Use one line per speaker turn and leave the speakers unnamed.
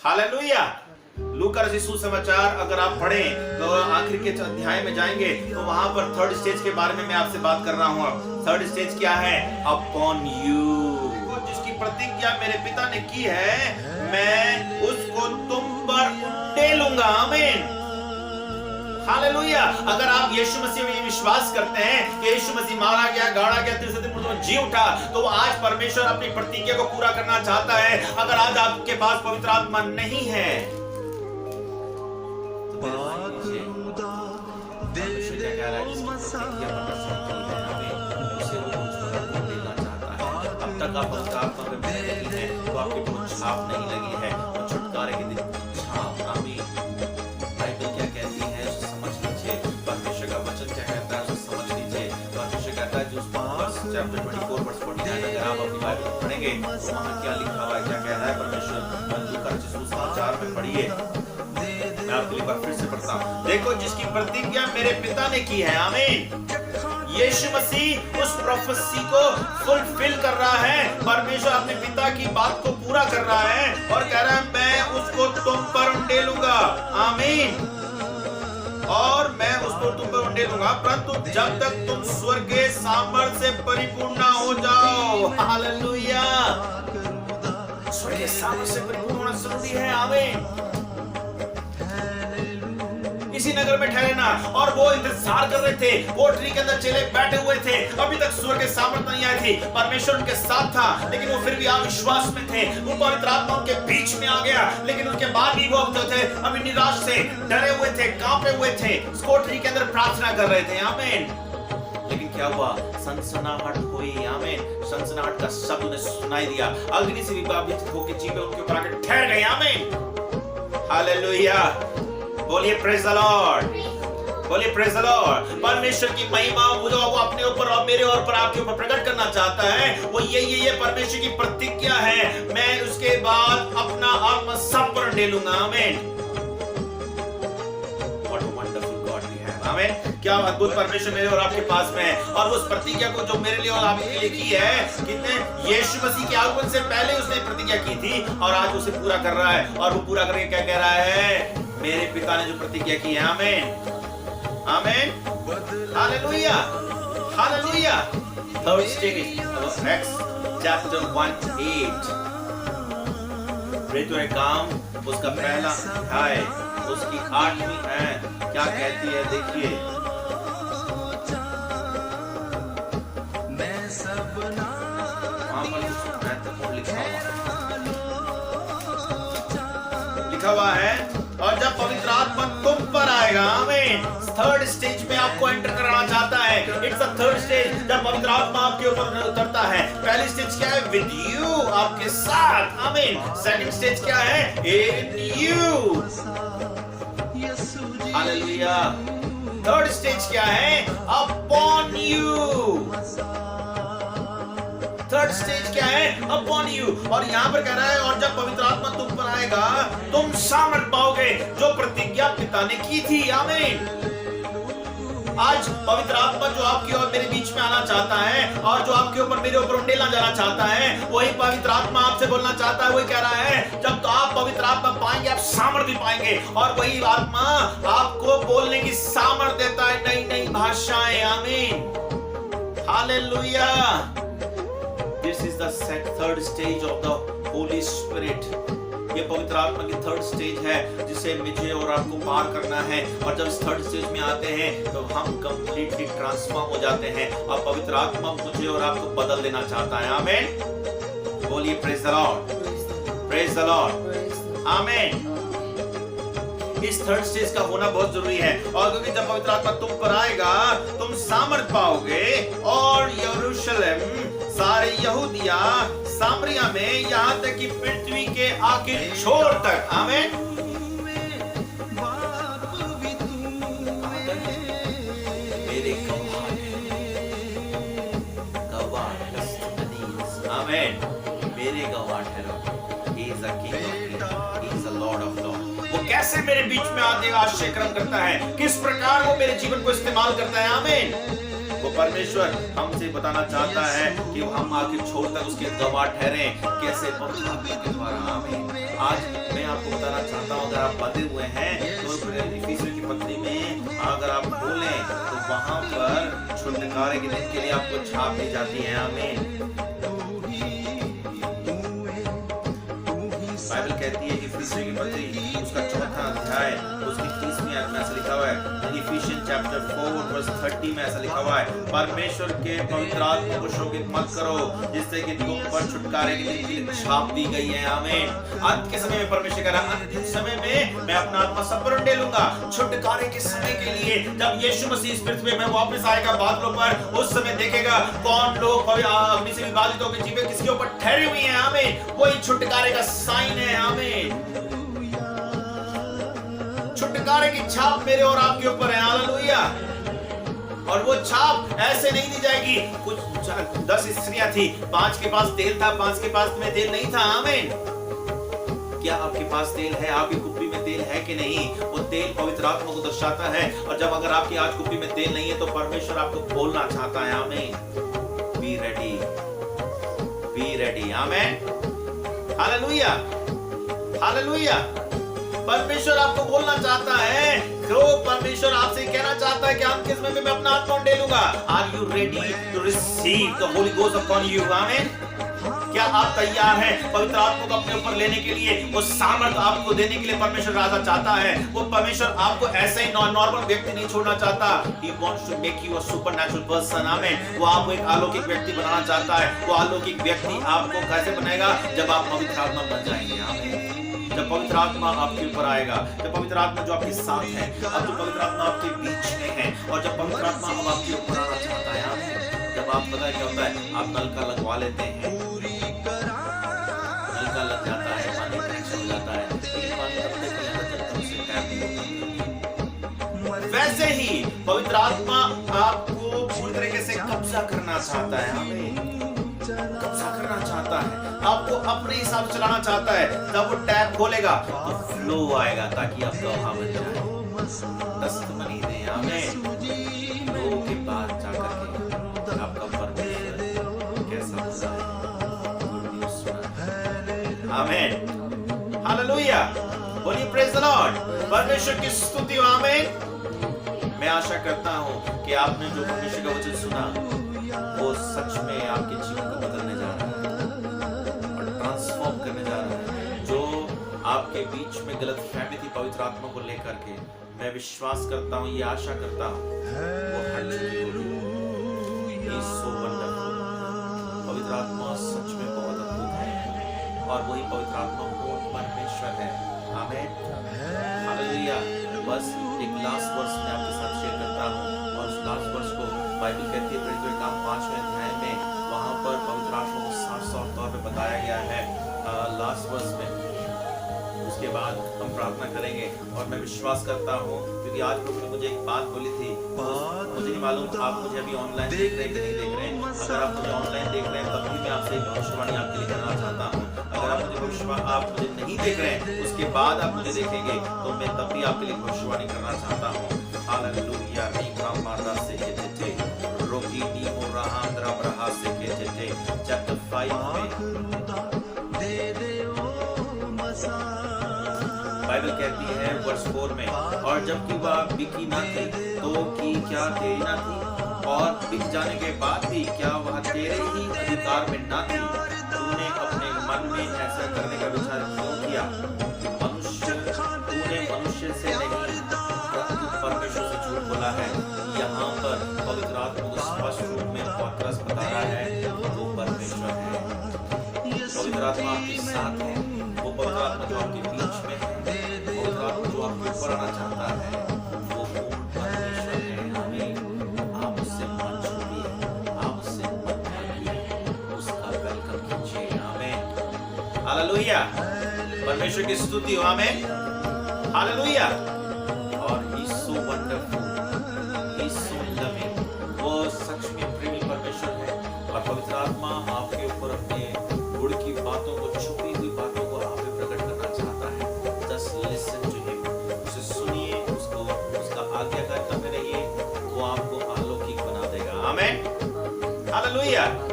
Hallelujah. लूका रचित सुसमाचार अगर आप पढ़ें तो आखिर के अध्याय में जाएंगे तो वहां पर थर्ड स्टेज के बारे में मैं आपसे बात कर रहा हूं। थर्ड स्टेज क्या है? Upon you. जिसकी प्रतिज्ञा मेरे पिता ने की है, मैं उसको तुम पर टेलूंगा। आमीन, हालेलुया। अगर आप यीशु मसीह में विश्वास करते हैं कि यीशु मसीह मारा गया, गाड़ा गया, तीसरे दिन मुर्दों में जी उठा, तो आज परमेश्वर अपनी प्रतिज्ञा को पूरा करना चाहता है। अगर आज आपके पास पवित्र आत्मा नहीं है अब तक आप पवित्र आत्मा में नहीं है तो आपकी कोई छाप नहीं लगी है, तो छुटकारे के दिन छाप। आमीन। बाइबल क्या कहती है उसे समझ लीजिए, परमेश्वर का वचन क्या कहता है उसे समझ लीजिए। परमेश्वर कहता है जो चैप्टर 24 वर्स 49 अगर आप अपनी बाइबल पढ़ेंगे तो वहां क्या लिखा हुआ है, क्या कह रहा है परमेश्वर? लूका रचित सुसमाचार में पढ़िए, मैं आपके लिए फिर से पढ़ता हूं। देखो, जिसकी प्रतिज्ञा मेरे पिता ने की है। आमीन। यीशु मसीह उस प्रोफेसी को फुलफिल कर रहा है। परमेश्वर अपने पिता की बात को पूरा कर रहा है और कह रहा है मैं उसको तुम पर उंडेलूंगा। आमीन। और मैं उसको तुम पर उंडेलूंगा, परंतु जब तक तुम स्वर्गीय सामर्थ्य से परिपूर्ण ना हो जाओ। हालेलुया। स्वर्गीय सामर्थ्य से परिपूर्ण होना जरूरी है। आमीन। इसी नगर में ठहरना, और वो इंतजार कर रहे थे। वो ट्री के अंदर चेले बैठे हुए थे, अभी तक स्वर्ग के सामर्थ्य नहीं आई थी। परमेश्वर उनके साथ था, लेकिन वो फिर भी अविश्वास में थे। वो पवित्र आत्मा उनके बीच में आ गया, लेकिन उसके बाद भी वो जो थे अभी निराश थे, डरे हुए थे, कांपे हुए थे। कोठरी के अंदर प्रार्थना कर रहे थे। आमीन। लेकिन क्या हुआ? सनसनाहट हुई। आमीन। सनसनाहट का शब्द उन्हें सुनाई दिया। अग्नि से विभाजित होकर जीवे उनके ऊपर आकर ठहर गए। आमीन। हालेलुया। बोलिए प्रेज द लॉर्ड, बोलिए प्रेज द लॉर्ड। परमेश्वर की महिमा जो वो अपने ऊपर और मेरे और पर आपके ऊपर प्रकट करना चाहता है, वो ये परमेश्वर की प्रतिज्ञा है। मैं उसके बाद अपना आत्मा सब पर ढेलूंगा। आमीन। What a wonderful God we have. आमीन। क्या अद्भुत परमेश्वर मेरे और आपके पास में है। और उस प्रतिज्ञा को जो मेरे लिए और आपके लिए की है, कितने यीशु मसीह के आगमन से पहले उसने प्रतिज्ञा की थी और आज उसे पूरा कर रहा है। और वो पूरा करके क्या कह रहा है? मेरे पिता ने जो प्रतिज्ञा की है। आमीन। आमीन। हालेलुया। Hallelujah. Third stage, acts chapter 1:8। प्रेरितों के काम उसका पहला अध्याय उसकी 8वीं आयत क्या कहती है? देखिए, वहां पर महत्वपूर्ण लिखा हुआ है, और जब पवित्र आत्मा तुम पर आएगा। आमीन। थर्ड स्टेज में आपको एंटर कराना चाहता है। इट्स अ थर्ड स्टेज, जब पवित्र आत्मा आपके ऊपर उतरता है। पहली स्टेज क्या है? विद यू, आपके साथ। आमीन। सेकंड स्टेज क्या है? इन यू। हालेलुया। थर्ड स्टेज क्या है? Upon you. थर्ड स्टेज क्या है? Upon you. और यहां पर कह रहा है, और जब पवित्र आत्मा तुम पर आएगा तुम सामर्थ पाओगे जो प्रतिज्ञा पिता ने की थी। आमीन। आज पवित्र आत्मा जो आपकी और मेरे बीच में आना चाहता है और जो आपके ऊपर मेरे ऊपर उंडेला जाना चाहता है, वही पवित्र आत्मा आपसे बोलना चाहता है। वही कह रहा है, जब तो आप पवित्र आत्मा पाएंगे आप सामर्थ्य पाएंगे। और वही आत्मा आपको बोलने की सामर्थ्य देता है, नई नई भाषाएं। आमीन। Hallelujah. This is the third stage of the Holy Spirit. ये पवित्र आत्मा की थर्ड स्टेज है जिसे मुझे और आपको पार करना है। और जब इस थर्ड स्टेज में आते हैं तो हम कंप्लीटली ट्रांसफॉर्म हो जाते हैं और पवित्र आत्मा मुझे और आपको बदल देना चाहता है। आमीन। बोलिए praise the Lord, praise the Lord. आमीन। इस थर्ड स्टेज का होना बहुत जरूरी है। और क्योंकि जब पवित्र आत्मा तुम पर आएगा तुम सामर्थ पाओगे, और यरूशलेम, सारे यहूदिया, सामरिया में, यहाँ तक कि पृथ्वी के आखिरी छोर तक। आमीन। मेरे गवाह आमीन। मेरे गवाह ठहरो। He is a king of kings. He is a Lord of lords. वो कैसे मेरे बीच में आते आश्चर्य कर्म करता है, किस प्रकार वो मेरे जीवन को इस्तेमाल करता है। आमीन। वो परमेश्वर हमसे बताना चाहता है कि हम आखिर छोर तक उसके गवाह ठहरे कैसे पवित्र आत्मा के द्वारा। आमीन। आज मैं आपको बताना चाहता हूँ, अगर आप बंधे हुए हैं तो इफिसियों की पत्री में अगर आप खोलें तो वहां पर छुटकारे के दिन के लिए आपको छाप दी जाती है। आमीन। बाइबल कहती है इफिसियों की पत्री उसका 4वां अध्याय उसकी 30वीं आयत में ऐसा लिखा हुआ है, इफिशियंस चैप्टर 4 वर्स 30 में ऐसा लिखा हुआ है, परमेश्वर के पवित्र आत्मा को शोकित मत करो जिससे कि तुम पर छुटकारे के दिन की छाप दी गई है। आमीन। अंत के समय में परमेश्वर कह रहा है, अंतिम समय में मैं अपना आत्मा सब पर उंडेलूंगा। छुटकारे के समय के लिए जब यीशु मसीह इस पृथ्वी में वापस आएगा बादलों पर, उस समय देखेगा कौन लोग अग्नि से विभाजित होकर जीवे किसके ऊपर ठहरी हुई हैं। आमीन। वही छुटकारे का साइन है। आमीन। छुटकारे की छाप मेरे और आपके ऊपर है। हालेलुया। और वो छाप ऐसे नहीं दी जाएगी। कुछ 10 स्त्रियां थी, 5 के पास तेल था, 5 के पास में तेल नहीं था। आमीन। क्या आपके पास तेल है? आपकी कुप्पी में तेल है कि नहीं? वो तेल पवित्र आत्मा को दर्शाता है। और जब अगर आपकी आज कुप्पी में तेल नहीं है तो परमेश्वर आपको खोलना चाहता है। आमीन। Be ready, be ready. आमीन। हालेलुया, हालेलुया। परमेश्वर आपको बोलना चाहता है, परमेश्वर आपसे कहना चाहता है कि हम किस में मैं अपना आत्मा उंडेलूंगा। Are you ready to receive the holy ghost upon you? आमीन। क्या आप तैयार हैं पवित्र आत्मा को अपने ऊपर लेने के लिए? वो सामर्थ्य आपको देने के लिए परमेश्वर राजा चाहता है। वो परमेश्वर आपको ऐसे ही नॉर्मल व्यक्ति नहीं छोड़ना चाहता। He wants to make you a supernatural person। आमीन। वो आपको एक अलौकिक व्यक्ति बनाना चाहता है। वो अलौकिक व्यक्ति आपको कैसे बनाएगा? जब आप पवित्र आत्मा बन जाएंगे। आमीन। जब पवित्र आत्मा आपके ऊपर आएगा, जब पवित्र आत्मा जो आपके साथ है, अब जो पवित्र आत्मा आपके बीच में है, और जब पवित्र आत्मा अब आपके ऊपर आना चाहता है, जब आप पता है क्या होता है, आप नलका लगवा लेते हैं, नलका लग जाता है, पानी कनेक्शन हो जाता है, लेकिन पानी तब तक नहीं आता जब तक उसे टैप नहीं होता। वैसे ही पवित्र आत्मा आपको पूरी तरीके से कब्जा करना चाहता है। हमें कब्जा करना चाहता है, आपको अपने हिसाब से चलाना चाहता है। जब वो टैप खोलेगा तो फ्लो आएगा ताकि आप गवाह बन जाए, तस्मनी दें। हमें फ्लो के बाद जाकर के आपका परमेश्वर कैसा होता है। आमीन। हालेलुया। बोलिए प्रेज द लॉर्ड। परमेश्वर की स्तुति हो। आमीन। मैं आशा करता हूं कि आपने जो परमेश्वर का वचन सुना वो सच में आपके जीवन को बदलने जा रहा है और ट्रांसफॉर्म करने जा रहा है। जो आपके बीच में गलतफहमी थी पवित्र आत्मा को लेकर के, मैं विश्वास करता हूँ, ये आशा करता हूँ वो हट चुकी होगी। He is so wonderful। पवित्र आत्मा सच में बहुत अद्भुत है और वही पवित्र आत्मा बहुत परमेश्वर है। आमीन। हालेलुया। बस एक लास्ट वर्स में आपके साथ शेयर करता हूँ और उस लास्ट वर्स को बाइबल कहती है प्रेरितों के काम 5वें अध्याय में, वहां पर पवित्र आत्मा को साफ तौर पे बताया गया है लास्ट वर्स में। उसके बाद हम प्रार्थना करेंगे और मैं विश्वास करता हूँ, क्योंकि आज प्रभु ने मुझे एक बात बोली थी, मुझे नहीं मालूम आप मुझे अभी ऑनलाइन देख रहे हैं कि नहीं देख रहे हैं। अगर आप मुझे ऑनलाइन देख रहे हैं तब भी मैं आपसे एक भविष्यवाणी आपके लिए करना चाहता हूँ। अगर आप मुझे नहीं देख रहे हैं, उसके बाद आप मुझे देखेंगे तो मैं तब भी आपके लिए भविष्यवाणी करना चाहता हूँ। हालेलुया। रोकी नी मोराहांद्रा ब्रहा से के चैप्टर 5 में बाइबल कहती है वर्स 4 में, और जबकि वह बिकी ना थी तो की क्या तेरी ना थी, और बिक जाने के बाद भी क्या वह तेरे ही अधिकार में ना थी? तूने अपने मन में ऐसा करने का विचार क्यों किया? तूने मनुष्य से नहीं परमेश्वर से झूठ बोला है। यहाँ पर पवित्र आत्मा को स्पष्ट रूप में पौत्रस बता रहा है वो परमेश्वर है। पवित्र आत्मा आपके साथ है, वो पवित्र आत्मा जो आपके बीच में है, पवित्र आत्मा जो आपके ऊपर आना चाहता है, वो परमेश्वर है। हमें आप उससे मत छूटिए, आप उससे मत भागिए, उसका वेलकम कीजिए। आमीन। हालेलुया। परमेश्वर की स्तुति हो। आमीन। हालेलुया। और he is so wonderful, he is so loving। वो सच में प्रेमी परमेश्वर है और पवित्र आत्मा आपके ऊपर अपने गुण की बातों को, छुपी हुई बातों को आप पे प्रकट करना चाहता है। Just listen to him। उसे सुनिए, उसको उसका आज्ञाकार करते रहिए, वो आपको अलौकिक बना देगा। आमीन। हालेलुया।